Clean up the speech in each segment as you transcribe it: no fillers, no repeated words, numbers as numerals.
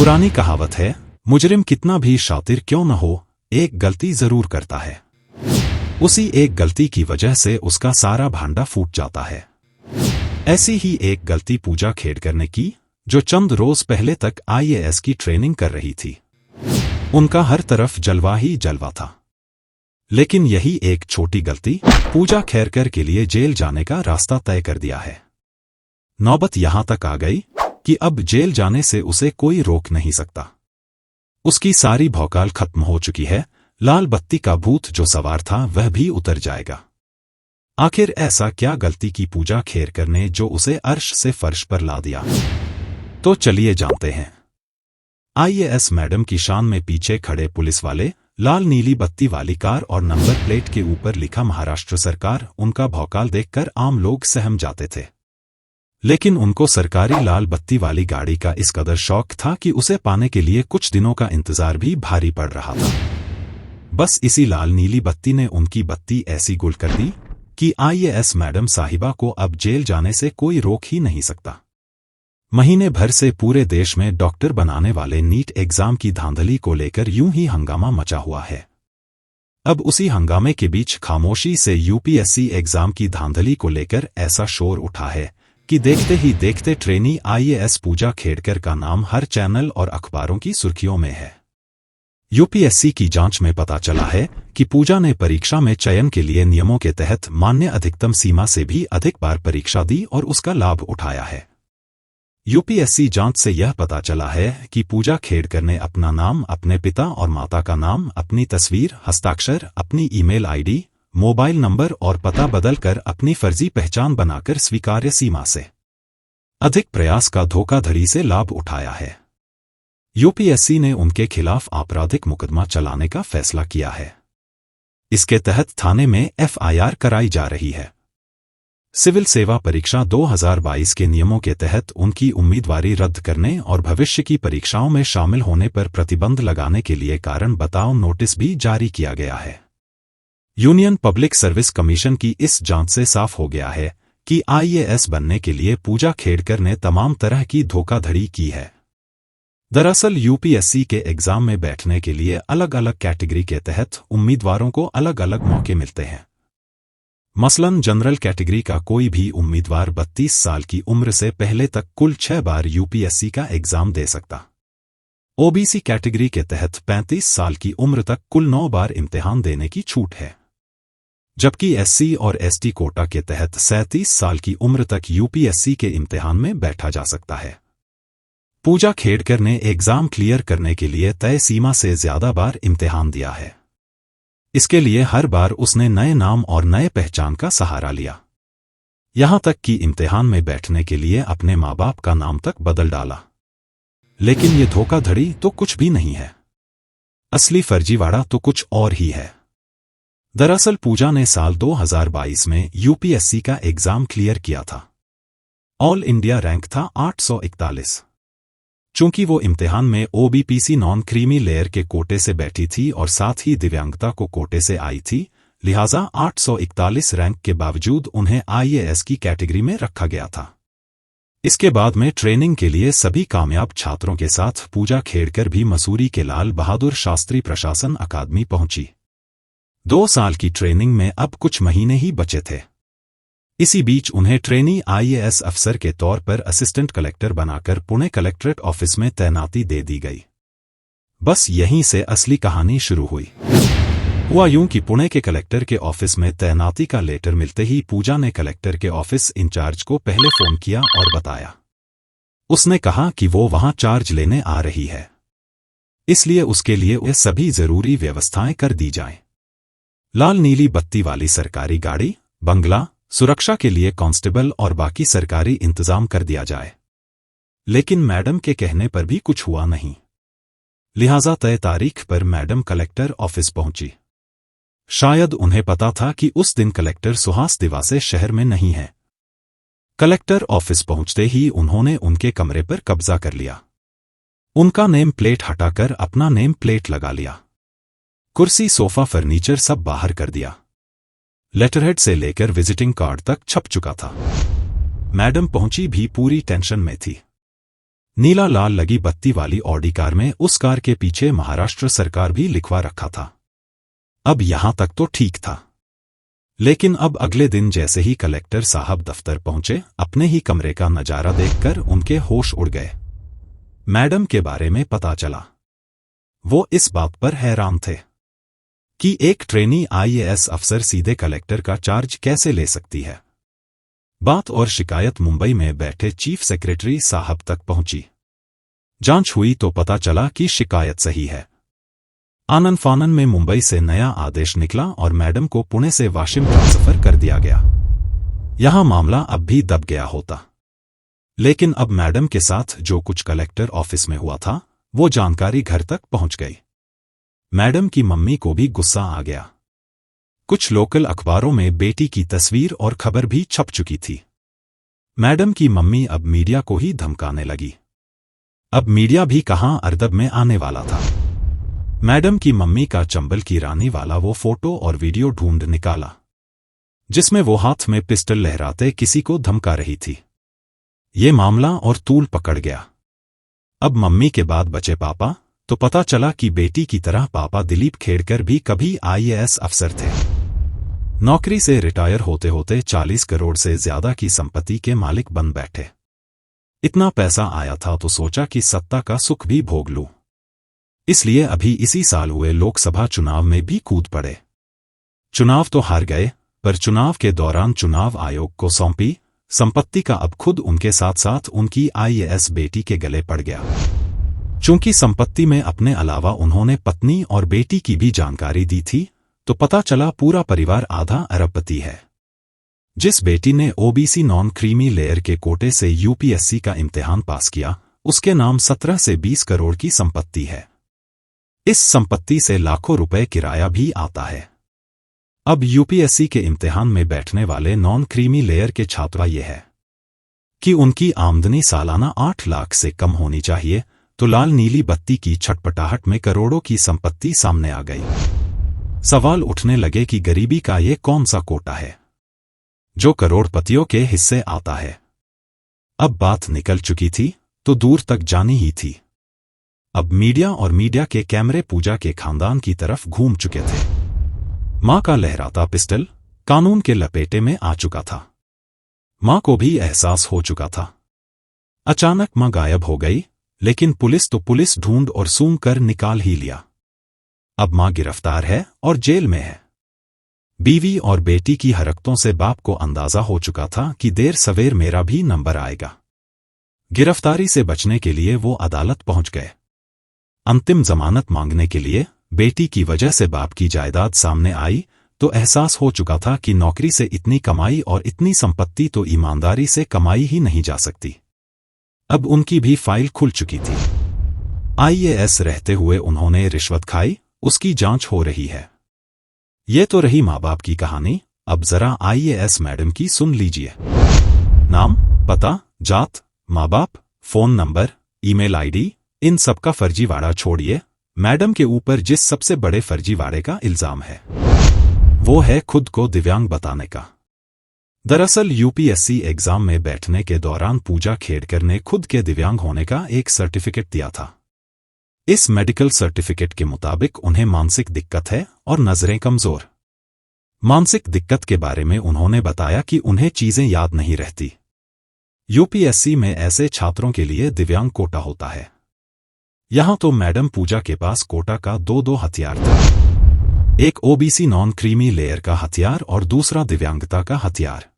पुरानी कहावत है, मुजरिम कितना भी शातिर क्यों न हो, एक गलती जरूर करता है। उसी एक गलती की वजह से उसका सारा भांडा फूट जाता है। ऐसी ही एक गलती पूजा खेड़कर ने की, जो चंद रोज पहले तक आईएएस की ट्रेनिंग कर रही थी। उनका हर तरफ जलवा ही जलवा था। लेकिन यही एक छोटी गलती पूजा खेड़कर के लिए जेल जाने का रास्ता तय कर दिया है। नौबत यहां तक आ गई कि अब जेल जाने से उसे कोई रोक नहीं सकता। उसकी सारी भौकाल खत्म हो चुकी है। लाल बत्ती का भूत जो सवार था वह भी उतर जाएगा। आखिर ऐसा क्या गलती की पूजा खेड़कर ने जो उसे अर्श से फर्श पर ला दिया? तो चलिए जानते हैं। आईएएस मैडम की शान में पीछे खड़े पुलिस वाले लाल नीली बत्ती वाली कार और नंबर प्लेट के ऊपर लिखा महाराष्ट्र सरकार, उनका भौकाल देखकर आम लोग सहम जाते थे। लेकिन उनको सरकारी लाल बत्ती वाली गाड़ी का इस कदर शौक था कि उसे पाने के लिए कुछ दिनों का इंतजार भी भारी पड़ रहा था। बस इसी लाल नीली बत्ती ने उनकी बत्ती ऐसी गुल कर दी कि आईएएस मैडम साहिबा को अब जेल जाने से कोई रोक ही नहीं सकता। महीने भर से पूरे देश में डॉक्टर बनाने वाले नीट एग्जाम की धांधली को लेकर यूं ही हंगामा मचा हुआ है। अब उसी हंगामे के बीच खामोशी से यूपीएससी एग्जाम की धांधली को लेकर ऐसा शोर उठा है कि देखते ही देखते ट्रेनी आईएएस पूजा खेड़कर का नाम हर चैनल और अखबारों की सुर्खियों में है। यूपीएससी की जांच में पता चला है कि पूजा ने परीक्षा में चयन के लिए नियमों के तहत मान्य अधिकतम सीमा से भी अधिक बार परीक्षा दी और उसका लाभ उठाया है। यूपीएससी जांच से यह पता चला है कि पूजा खेड़कर ने अपना नाम, अपने पिता और माता का नाम, अपनी तस्वीर, हस्ताक्षर, अपनी ईमेल आईडी, मोबाइल नंबर और पता बदलकर अपनी फर्जी पहचान बनाकर स्वीकार्य सीमा से अधिक प्रयास का धोखाधड़ी से लाभ उठाया है। यूपीएससी ने उनके खिलाफ आपराधिक मुकदमा चलाने का फैसला किया है। इसके तहत थाने में एफआईआर कराई जा रही है। सिविल सेवा परीक्षा 2022 के नियमों के तहत उनकी उम्मीदवारी रद्द करने और भविष्य की परीक्षाओं में शामिल होने पर प्रतिबंध लगाने के लिए कारण बताओ नोटिस भी जारी किया गया है। यूनियन पब्लिक सर्विस कमीशन की इस जांच से साफ हो गया है कि आईएएस बनने के लिए पूजा खेड़कर ने तमाम तरह की धोखाधड़ी की है। दरअसल यूपीएससी के एग्जाम में बैठने के लिए अलग अलग कैटेगरी के तहत उम्मीदवारों को अलग अलग मौके मिलते हैं। मसलन जनरल कैटेगरी का कोई भी उम्मीदवार 32 साल की उम्र से पहले तक कुल 6 बार यूपीएससी का एग्जाम दे सकता। ओबीसी कैटेगरी के तहत 35 साल की उम्र तक कुल 9 बार इम्तिहान देने की छूट है। जबकि एससी और एसटी कोटा के तहत 37 साल की उम्र तक यूपीएससी के इम्तिहान में बैठा जा सकता है। पूजा खेड़कर ने एग्जाम क्लियर करने के लिए तय सीमा से ज्यादा बार इम्तिहान दिया है। इसके लिए हर बार उसने नए नाम और नए पहचान का सहारा लिया। यहां तक कि इम्तिहान में बैठने के लिए अपने माँ बाप का नाम तक बदल डाला। लेकिन ये धोखाधड़ी तो कुछ भी नहीं है। असली फर्जीवाड़ा तो कुछ और ही है। दरअसल पूजा ने साल 2022 में यूपीएससी का एग्जाम क्लियर किया था। ऑल इंडिया रैंक था 841। चूंकि वो इम्तिहान में ओबीपीसी नॉन क्रीमी लेयर के कोटे से बैठी थी और साथ ही दिव्यांगता को कोटे से आई थी, लिहाजा 841 रैंक के बावजूद उन्हें आईएएस की कैटेगरी में रखा गया था। इसके बाद में ट्रेनिंग के लिए सभी कामयाब छात्रों के साथ पूजा खेड़कर भी मसूरी के लाल बहादुर शास्त्री प्रशासन अकादमी पहुंची। 2 साल की ट्रेनिंग में अब कुछ महीने ही बचे थे। इसी बीच उन्हें ट्रेनी आईएएस अफसर के तौर पर असिस्टेंट कलेक्टर बनाकर पुणे कलेक्ट्रेट ऑफिस में तैनाती दे दी गई। बस यहीं से असली कहानी शुरू हुई। हुआ यूं कि पुणे के कलेक्टर के ऑफिस में तैनाती का लेटर मिलते ही पूजा ने कलेक्टर के ऑफिस इंचार्ज को पहले फोन किया और बताया। उसने कहा कि वो वहां चार्ज लेने आ रही है, इसलिए उसके लिए ये सभी जरूरी व्यवस्थाएं कर दी जाएं। लाल नीली बत्ती वाली सरकारी गाड़ी, बंगला, सुरक्षा के लिए कांस्टेबल और बाकी सरकारी इंतजाम कर दिया जाए। लेकिन मैडम के कहने पर भी कुछ हुआ नहीं। लिहाजा तय तारीख पर मैडम कलेक्टर ऑफिस पहुंची। शायद उन्हें पता था कि उस दिन कलेक्टर सुहास दिवासे शहर में नहीं है। कलेक्टर ऑफिस पहुंचते ही उन्होंने उनके कमरे पर कब्जा कर लिया। उनका नेम प्लेट हटाकर अपना नेम प्लेट लगा लिया। कुर्सी, सोफा, फर्नीचर सब बाहर कर दिया। लेटरहेड से लेकर विजिटिंग कार्ड तक छप चुका था। मैडम पहुंची भी पूरी टेंशन में थी। नीला लाल लगी बत्ती वाली ऑडी कार में उस कार के पीछे महाराष्ट्र सरकार भी लिखवा रखा था। अब यहां तक तो ठीक था, लेकिन अब अगले दिन जैसे ही कलेक्टर साहब दफ्तर पहुंचे, अपने ही कमरे का नजारा देखकर उनके होश उड़ गए। मैडम के बारे में पता चला। वो इस बात पर हैरान थे कि एक ट्रेनी आईएएस अफसर सीधे कलेक्टर का चार्ज कैसे ले सकती है। बात और शिकायत मुंबई में बैठे चीफ सेक्रेटरी साहब तक पहुंची। जांच हुई तो पता चला कि शिकायत सही है। आनन फानन में मुंबई से नया आदेश निकला और मैडम को पुणे से वाशिम ट्रांसफर कर दिया गया। यहां मामला अब भी दब गया होता, लेकिन अब मैडम के साथ जो कुछ कलेक्टर ऑफिस में हुआ था, वो जानकारी घर तक पहुंच गई। मैडम की मम्मी को भी गुस्सा आ गया। कुछ लोकल अखबारों में बेटी की तस्वीर और खबर भी छप चुकी थी। मैडम की मम्मी अब मीडिया को ही धमकाने लगी। अब मीडिया भी कहां अर्दब में आने वाला था। मैडम की मम्मी का चंबल की रानी वाला वो फोटो और वीडियो ढूंढ निकाला, जिसमें वो हाथ में पिस्टल लहराते किसी को धमका रही थी। ये मामला और तूल पकड़ गया। अब मम्मी के बाद बचे पापा, तो पता चला कि बेटी की तरह पापा दिलीप खेड़कर भी कभी आईएएस अफसर थे। नौकरी से रिटायर होते होते 40 करोड़ से ज्यादा की संपत्ति के मालिक बन बैठे। इतना पैसा आया था तो सोचा कि सत्ता का सुख भी भोग लूं। इसलिए अभी इसी साल हुए लोकसभा चुनाव में भी कूद पड़े। चुनाव तो हार गए, पर चुनाव के दौरान चुनाव आयोग को सौंपी संपत्ति का अब खुद उनके साथ साथ उनकी आईएएस बेटी के गले पड़ गया। चूंकि संपत्ति में अपने अलावा उन्होंने पत्नी और बेटी की भी जानकारी दी थी, तो पता चला पूरा परिवार आधा अरबपति है। जिस बेटी ने ओबीसी नॉन क्रीमी लेयर के कोटे से यूपीएससी का इम्तिहान पास किया, उसके नाम 17 से 20 करोड़ की संपत्ति है। इस संपत्ति से लाखों रुपए किराया भी आता है। अब यूपीएससी के इम्तिहान में बैठने वाले नॉन क्रीमी लेयर के छात्र ये है कि उनकी आमदनी सालाना 8 लाख से कम होनी चाहिए, तो लाल नीली बत्ती की छटपटाहट में करोड़ों की संपत्ति सामने आ गई। सवाल उठने लगे कि गरीबी का ये कौन सा कोटा है जो करोड़पतियों के हिस्से आता है। अब बात निकल चुकी थी तो दूर तक जानी ही थी। अब मीडिया और मीडिया के कैमरे पूजा के खानदान की तरफ घूम चुके थे। मां का लहराता पिस्टल कानून के लपेटे में आ चुका था। मां को भी एहसास हो चुका था। अचानक मां गायब हो गई, लेकिन पुलिस तो पुलिस ढूंढ और सूंघ कर निकाल ही लिया। अब मां गिरफ्तार है और जेल में है। बीवी और बेटी की हरकतों से बाप को अंदाजा हो चुका था कि देर सवेर मेरा भी नंबर आएगा। गिरफ्तारी से बचने के लिए वो अदालत पहुंच गए। अंतिम जमानत मांगने के लिए बेटी की वजह से बाप की जायदाद सामने आई, तो एहसास हो चुका था कि नौकरी से इतनी कमाई और इतनी संपत्ति तो ईमानदारी से कमाई ही नहीं जा सकती। अब उनकी भी फाइल खुल चुकी थी। आईएएस रहते हुए उन्होंने रिश्वत खाई, उसकी जांच हो रही है। ये तो रही माँ बाप की कहानी। अब जरा आईएएस मैडम की सुन लीजिए। नाम, पता, जात, माँ बाप, फोन नंबर, ईमेल आईडी, इन सब का फर्जीवाड़ा छोड़िए। मैडम के ऊपर जिस सबसे बड़े फर्जीवाड़े का इल्जाम है, वो है खुद को दिव्यांग बताने का। दरअसल यूपीएससी एग्जाम में बैठने के दौरान पूजा खेड़कर ने खुद के दिव्यांग होने का एक सर्टिफिकेट दिया था। इस मेडिकल सर्टिफिकेट के मुताबिक उन्हें मानसिक दिक्कत है और नजरें कमजोर। मानसिक दिक्कत के बारे में उन्होंने बताया कि उन्हें चीजें याद नहीं रहती। यूपीएससी में ऐसे छात्रों के लिए दिव्यांग कोटा होता है। यहां तो मैडम पूजा के पास कोटा का दो हथियार था। एक ओबीसी नॉन क्रीमी लेयर का हथियार और दूसरा दिव्यांगता का हथियार।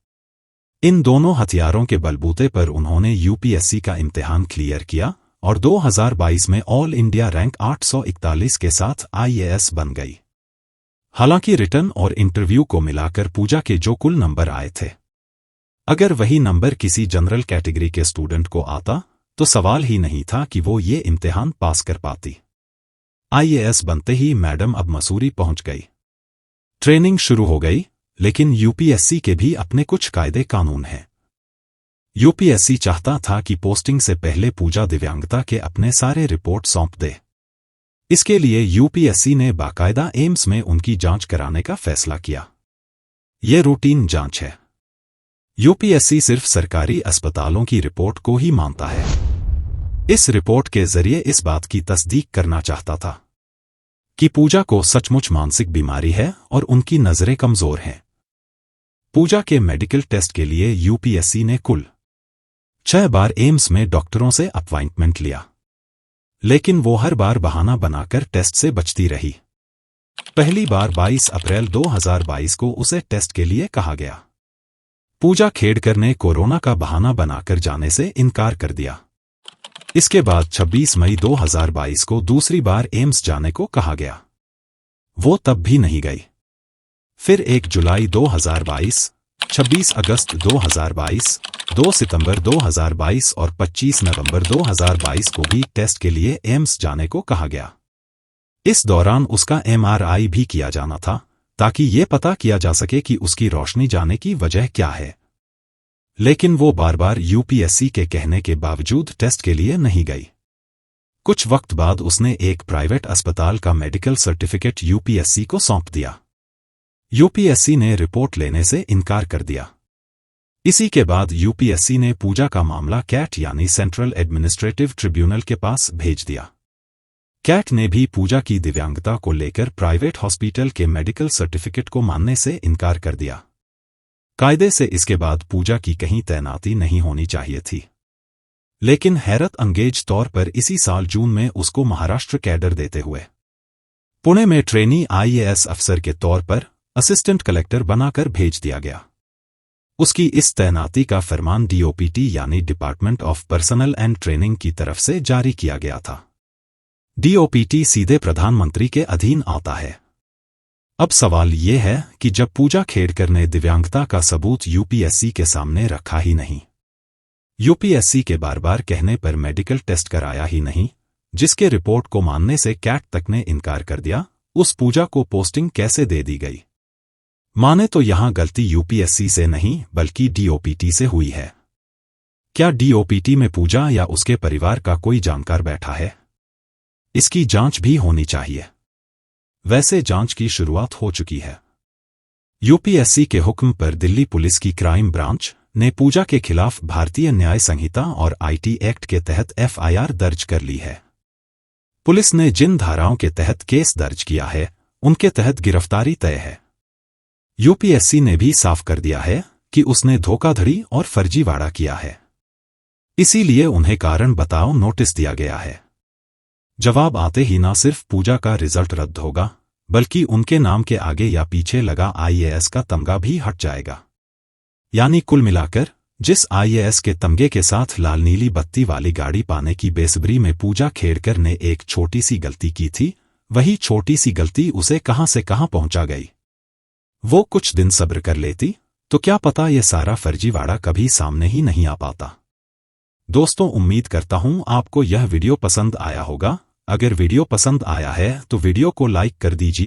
इन दोनों हथियारों के बलबूते पर उन्होंने यूपीएससी का इम्तिहान क्लियर किया और 2022 में ऑल इंडिया रैंक 841 के साथ आईएएस बन गई। हालांकि रिटर्न और इंटरव्यू को मिलाकर पूजा के जो कुल नंबर आए थे, अगर वही नंबर किसी जनरल कैटेगरी के स्टूडेंट को आता तो सवाल ही नहीं था कि वो ये इम्तिहान पास कर पाती। आईएएस बनते ही मैडम अब मसूरी पहुंच गई। ट्रेनिंग शुरू हो गई, लेकिन यूपीएससी के भी अपने कुछ कायदे कानून हैं। यूपीएससी चाहता था कि पोस्टिंग से पहले पूजा दिव्यांगता के अपने सारे रिपोर्ट सौंप दे। इसके लिए यूपीएससी ने बाकायदा एम्स में उनकी जांच कराने का फैसला किया। यह रूटीन जांच है। यूपीएससी सिर्फ सरकारी अस्पतालों की रिपोर्ट को ही मानता है। इस रिपोर्ट के जरिए इस बात की तस्दीक करना चाहता था कि पूजा को सचमुच मानसिक बीमारी है और उनकी नजरें कमजोर हैं। पूजा के मेडिकल टेस्ट के लिए यूपीएससी ने कुल 6 बार एम्स में डॉक्टरों से अपॉइंटमेंट लिया, लेकिन वो हर बार बहाना बनाकर टेस्ट से बचती रही। पहली बार 22 अप्रैल 2022 को उसे टेस्ट के लिए कहा गया। पूजा खेड़कर ने कोरोना का बहाना बनाकर जाने से इनकार कर दिया। इसके बाद 26 मई 2022 को दूसरी बार एम्स जाने को कहा गया। वो तब भी नहीं गई। फिर 1 जुलाई 2022, 26 अगस्त 2022, 2 सितंबर 2022 और 25 नवंबर 2022 को भी टेस्ट के लिए एम्स जाने को कहा गया। इस दौरान उसका एमआरआई भी किया जाना था ताकि ये पता किया जा सके कि उसकी रोशनी जाने की वजह क्या है। लेकिन वो बार बार यूपीएससी के कहने के बावजूद टेस्ट के लिए नहीं गई। कुछ वक्त बाद उसने एक प्राइवेट अस्पताल का मेडिकल सर्टिफिकेट यूपीएससी को सौंप दिया। यूपीएससी ने रिपोर्ट लेने से इनकार कर दिया। इसी के बाद यूपीएससी ने पूजा का मामला कैट यानी सेंट्रल एडमिनिस्ट्रेटिव ट्रिब्यूनल के पास भेज दिया। कैट ने भी पूजा की दिव्यांगता को लेकर प्राइवेट हॉस्पिटल के मेडिकल सर्टिफिकेट को मानने से इनकार कर दिया। कायदे से इसके बाद पूजा की कहीं तैनाती नहीं होनी चाहिए थी, लेकिन हैरत अंगेज तौर पर इसी साल जून में उसको महाराष्ट्र कैडर देते हुए पुणे में ट्रेनी आईएएस अफसर के तौर पर असिस्टेंट कलेक्टर बनाकर भेज दिया गया। उसकी इस तैनाती का फरमान डीओपीटी यानी department of personal and training की तरफ से जारी किया गया था। डीओपीटी सीधे प्रधानमंत्री के अधीन आता है। अब सवाल ये है कि जब पूजा खेड़कर ने दिव्यांगता का सबूत यूपीएससी के सामने रखा ही नहीं, यूपीएससी के बार बार कहने पर मेडिकल टेस्ट कराया ही नहीं, जिसके रिपोर्ट को मानने से कैट तक ने इनकार कर दिया, उस पूजा को पोस्टिंग कैसे दे दी गई? माने तो यहां गलती यूपीएससी से नहीं बल्कि डीओपीटी से हुई है। क्या डीओपीटी में पूजा या उसके परिवार का कोई जानकार बैठा है? इसकी जांच भी होनी चाहिए। वैसे जांच की शुरुआत हो चुकी है। यूपीएससी के हुक्म पर दिल्ली पुलिस की क्राइम ब्रांच ने पूजा के खिलाफ भारतीय न्याय संहिता और आईटी एक्ट के तहत एफआईआर दर्ज कर ली है। पुलिस ने जिन धाराओं के तहत केस दर्ज किया है, उनके तहत गिरफ्तारी तय है। यूपीएससी ने भी साफ कर दिया है कि उसने धोखाधड़ी और फर्जीवाड़ा किया है, इसीलिए उन्हें कारण बताओ नोटिस दिया गया है। जवाब आते ही ना सिर्फ पूजा का रिजल्ट रद्द होगा, बल्कि उनके नाम के आगे या पीछे लगा आईएएस का तमगा भी हट जाएगा। यानी कुल मिलाकर जिस आईएएस के तमगे के साथ लाल नीली बत्ती वाली गाड़ी पाने की बेसब्री में पूजा खेड़कर ने एक छोटी सी गलती की थी, वही छोटी सी गलती उसे कहां से कहां पहुंचा गई। वो कुछ दिन सब्र कर लेती तो क्या पता ये सारा फर्जीवाड़ा कभी सामने ही नहीं आ पाता। दोस्तों, उम्मीद करता हूं आपको यह वीडियो पसंद आया होगा। अगर वीडियो पसंद आया है तो वीडियो को लाइक कर दीजिए।